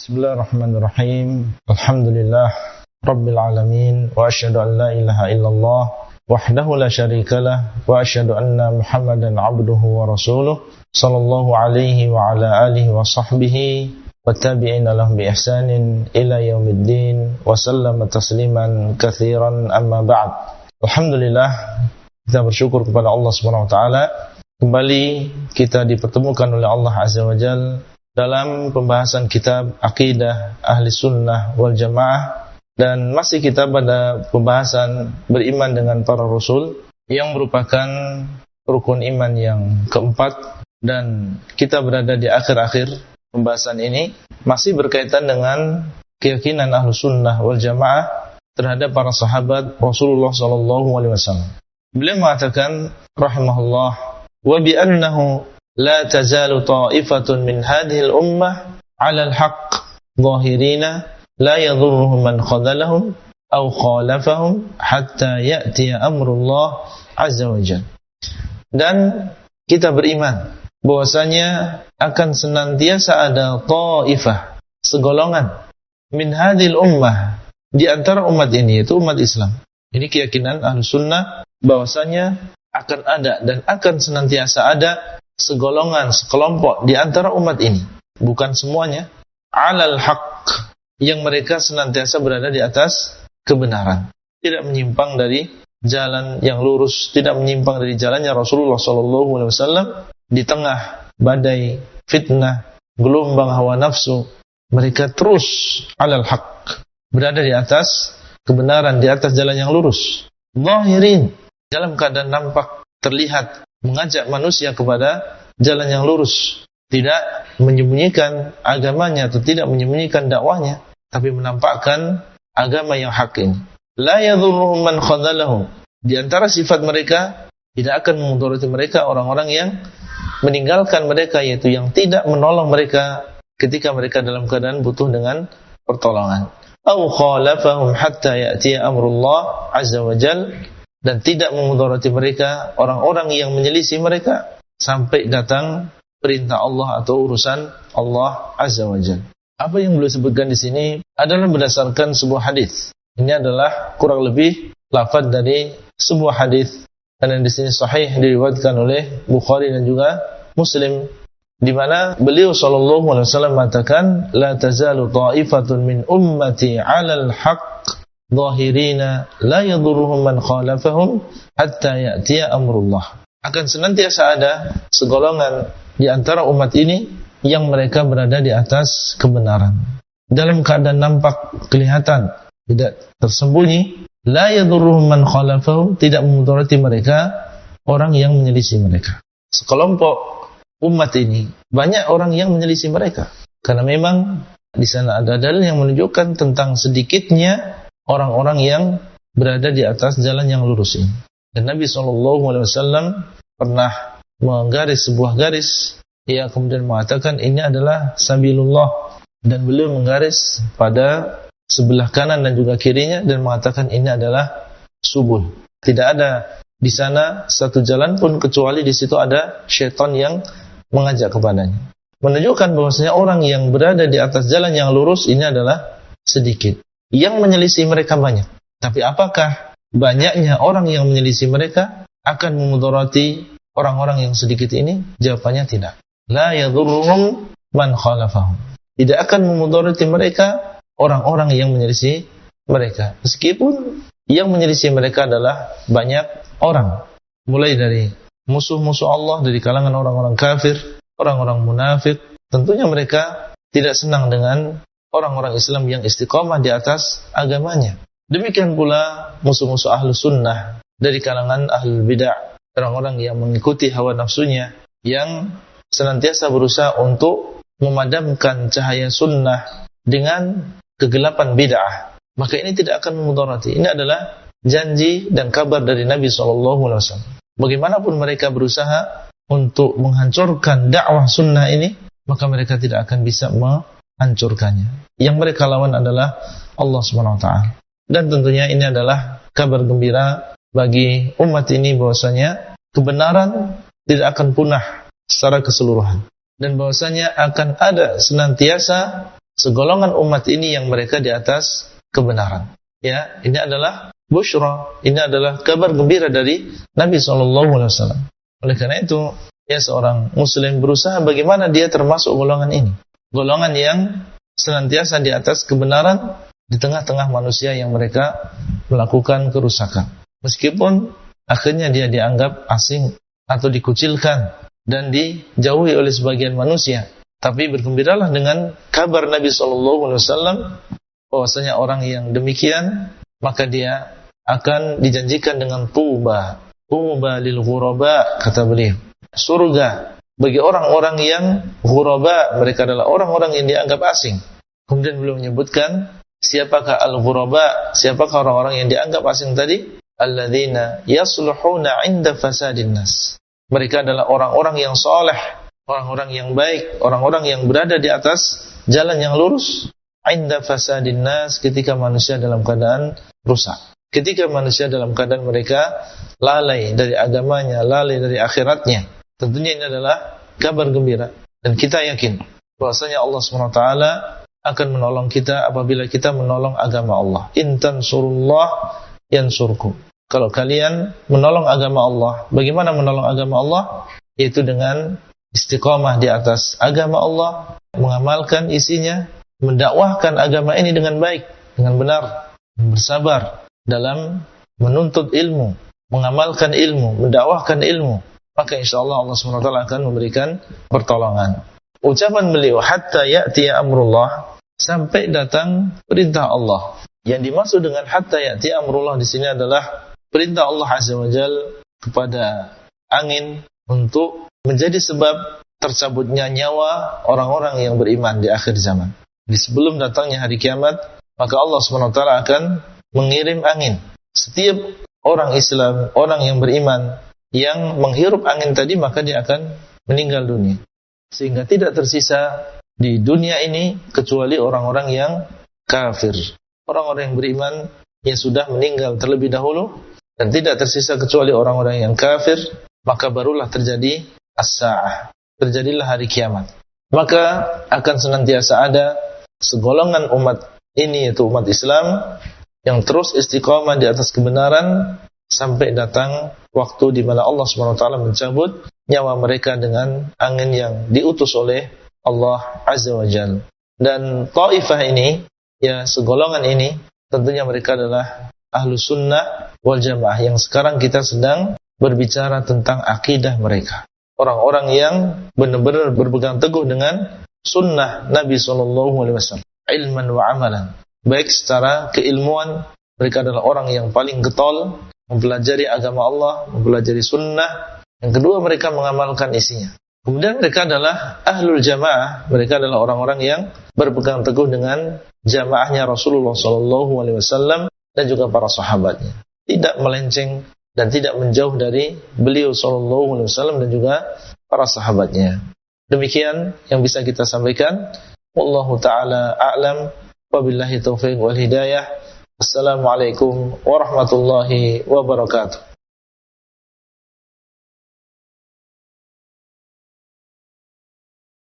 Bismillahirrahmanirrahim. Alhamdulillah Rabbil alamin. Wa asyhadu an la ilaha illallah wahdahu la syarikalah. Wa asyhadu anna Muhammadan abduhu wa rasuluh. Sallallahu alaihi wa ala alihi wa sahbihi wa tabi'ina lahum bi ihsanin ila yaumiddin. Wa sallama tasliman katsiran amma ba'd. Alhamdulillah, kita bersyukur kepada Allah Subhanahu wa taala. Kembali kita dipertemukan oleh Allah Azza wa Jalla dalam pembahasan kitab Aqidah Ahli Sunnah wal Jamaah, dan masih kita pada pembahasan beriman dengan para Rasul yang merupakan rukun iman yang keempat, dan kita berada di akhir-akhir pembahasan ini masih berkaitan dengan keyakinan Ahli Sunnah wal Jamaah terhadap para sahabat Rasulullah SAW. Beliau mengatakan rahimahullah, wa bi annahu la tazalu ta'ifatun min hadhil ummah 'ala al-haqq zahirina la yadhurruhum man khadhalahum aw khalafahum hatta ya'ti amrullah azza wa jalla. Dan kita beriman bahwasanya akan senantiasa ada ta'ifah, segolongan min hadhil ummah, di antara umat ini, yaitu umat Islam. Ini keyakinan Ahlus Sunnah bahwasanya akan ada dan akan senantiasa ada segolongan, sekelompok di antara umat ini, bukan semuanya, alal haq, yang mereka senantiasa berada di atas kebenaran, tidak menyimpang dari jalan yang lurus, tidak menyimpang dari jalannya Rasulullah SAW. Di tengah badai fitnah, gelombang hawa nafsu, mereka terus alal haq, berada di atas kebenaran, di atas jalan yang lurus, zahirin, dalam keadaan nampak, terlihat, mengajak manusia kepada jalan yang lurus, tidak menyembunyikan agamanya atau tidak menyembunyikan dakwahnya, tapi menampakkan agama yang hak ini. La yadhurruhum man khadhalahum, di antara sifat mereka tidak akan memudarati mereka orang-orang yang meninggalkan mereka, yaitu yang tidak menolong mereka ketika mereka dalam keadaan butuh dengan pertolongan. Au khalafahum hatta ya'tiya amrullah azza wa jalla, dan tidak memudarati mereka orang-orang yang menyelisih mereka sampai datang perintah Allah atau urusan Allah Azza wa Jalla. Apa yang beliau sebutkan di sini adalah berdasarkan sebuah hadis. Ini adalah kurang lebih lafaz dari sebuah hadis, dan di sini sahih, diriwayatkan oleh Bukhari dan juga Muslim, di mana beliau sallallahu alaihi wasallam mengatakan, la tazalu ta'ifatun min ummati 'alal haqq zahirina la yadhurruhum man khalafahum hatta ya'tiya amrullah. Akan senantiasa ada segolongan di antara umat ini yang mereka berada di atas kebenaran, dalam keadaan nampak, kelihatan, tidak tersembunyi. La yadhurruhum man khalafahum, tidak memudarati mereka orang yang menyelisih mereka. Sekelompok umat ini banyak orang yang menyelisih mereka, karena memang di sana ada dalil yang menunjukkan tentang sedikitnya orang-orang yang berada di atas jalan yang lurus ini. Dan Nabi SAW pernah menggaris sebuah garis, ia kemudian mengatakan ini adalah sabilullah, dan beliau menggaris pada sebelah kanan dan juga kirinya dan mengatakan ini adalah subul. Tidak ada di sana satu jalan pun kecuali di situ ada syaitan yang mengajak kepadanya. Menunjukkan bahwasanya orang yang berada di atas jalan yang lurus ini adalah sedikit, yang menyelisih mereka banyak. Tapi apakah banyaknya orang yang menyelisih mereka akan memudarati orang-orang yang sedikit ini? Jawabannya tidak. La yadhurruhum man khalafahum, tidak akan memudarati mereka orang-orang yang menyelisih mereka, meskipun yang menyelisih mereka adalah banyak orang, mulai dari musuh-musuh Allah dari kalangan orang-orang kafir, orang-orang munafik. Tentunya mereka tidak senang dengan orang-orang Islam yang istiqamah di atas agamanya. Demikian pula musuh-musuh Ahlus Sunnah dari kalangan Ahlul Bid'ah, orang-orang yang mengikuti hawa nafsunya, yang senantiasa berusaha untuk memadamkan cahaya sunnah dengan kegelapan bid'ah. Maka ini tidak akan memudarati. Ini adalah janji dan kabar dari Nabi SAW. Bagaimanapun mereka berusaha untuk menghancurkan dakwah sunnah ini, maka mereka tidak akan bisa menghancurkannya. Yang mereka lawan adalah Allah SWT. Dan tentunya ini adalah kabar gembira bagi umat ini bahwasanya kebenaran tidak akan punah secara keseluruhan, dan bahwasanya akan ada senantiasa segolongan umat ini yang mereka di atas kebenaran. Ya, ini adalah busyra, ini adalah kabar gembira dari Nabi SAW. Oleh karena itu, ya seorang muslim berusaha bagaimana dia termasuk golongan ini. Golongan yang senantiasa di atas kebenaran di tengah-tengah manusia yang mereka melakukan kerusakan. Meskipun akhirnya dia dianggap asing atau dikucilkan dan dijauhi oleh sebagian manusia, tapi bergembiralah dengan kabar Nabi SAW bahwasanya orang yang demikian maka dia akan dijanjikan dengan tuba lil ghuraba, kata beliau, surga bagi orang-orang yang ghuraba, mereka adalah orang-orang yang dianggap asing. Kemudian beliau menyebutkan siapakah al-ghuraba, siapakah orang-orang yang dianggap asing tadi? Alladzina yasluhuna 'inda fasadin nas. Mereka adalah orang-orang yang saleh, orang-orang yang baik, orang-orang yang berada di atas jalan yang lurus. 'Inda fasadin nas, ketika manusia dalam keadaan rusak. Ketika manusia dalam keadaan mereka lalai dari agamanya, lalai dari akhiratnya. Tentunya ini adalah kabar gembira. Dan kita yakin bahwasanya Allah SWT akan menolong kita apabila kita menolong agama Allah. In tansurullah yansurkum. Kalau kalian menolong agama Allah, bagaimana menolong agama Allah? Yaitu dengan istiqamah di atas agama Allah, mengamalkan isinya, mendakwahkan agama ini dengan baik, dengan benar, bersabar dalam menuntut ilmu, mengamalkan ilmu, mendakwahkan ilmu, maka insyaallah Allah SWT akan memberikan pertolongan. Ucapan beliau hatta ya'tiya amrullah, sampai datang perintah Allah. Yang dimaksud dengan hatta ya'tiya amrullah di sini adalah perintah Allah Azza wa Jalla kepada angin untuk menjadi sebab tercabutnya nyawa orang-orang yang beriman di akhir zaman. Di sebelum datangnya hari kiamat, maka Allah SWT akan mengirim angin. Setiap orang Islam, orang yang beriman, yang menghirup angin tadi, maka dia akan meninggal dunia. Sehingga tidak tersisa di dunia ini kecuali orang-orang yang kafir. Orang-orang yang beriman yang sudah meninggal terlebih dahulu, dan tidak tersisa kecuali orang-orang yang kafir, maka barulah terjadi as-sa'ah. Terjadilah hari kiamat. Maka akan senantiasa ada segolongan umat ini, yaitu umat Islam, yang terus istiqamah di atas kebenaran sampai datang waktu di mana Allah SWT mencabut nyawa mereka dengan angin yang diutus oleh Allah Azza wa Jalla. Dan Taifah ini, ya segolongan ini, tentunya mereka adalah ahlu sunnah wal jamaah, yang sekarang kita sedang berbicara tentang akidah mereka. Orang-orang yang benar-benar berpegang teguh dengan sunnah Nabi SAW, ilman wa amalan. Baik secara keilmuan, mereka adalah orang yang paling getol mempelajari agama Allah, mempelajari sunnah. Yang kedua, mereka mengamalkan isinya. Kemudian mereka adalah ahlul jamaah, mereka adalah orang-orang yang berpegang teguh dengan jamaahnya Rasulullah SAW dan juga para sahabatnya. Tidak melenceng dan tidak menjauh dari beliau SAW dan juga para sahabatnya. Demikian yang bisa kita sampaikan. Wallahu ta'ala a'lam. Wabillahi taufiq wal hidayah. Assalamualaikum warahmatullahi wabarakatuh.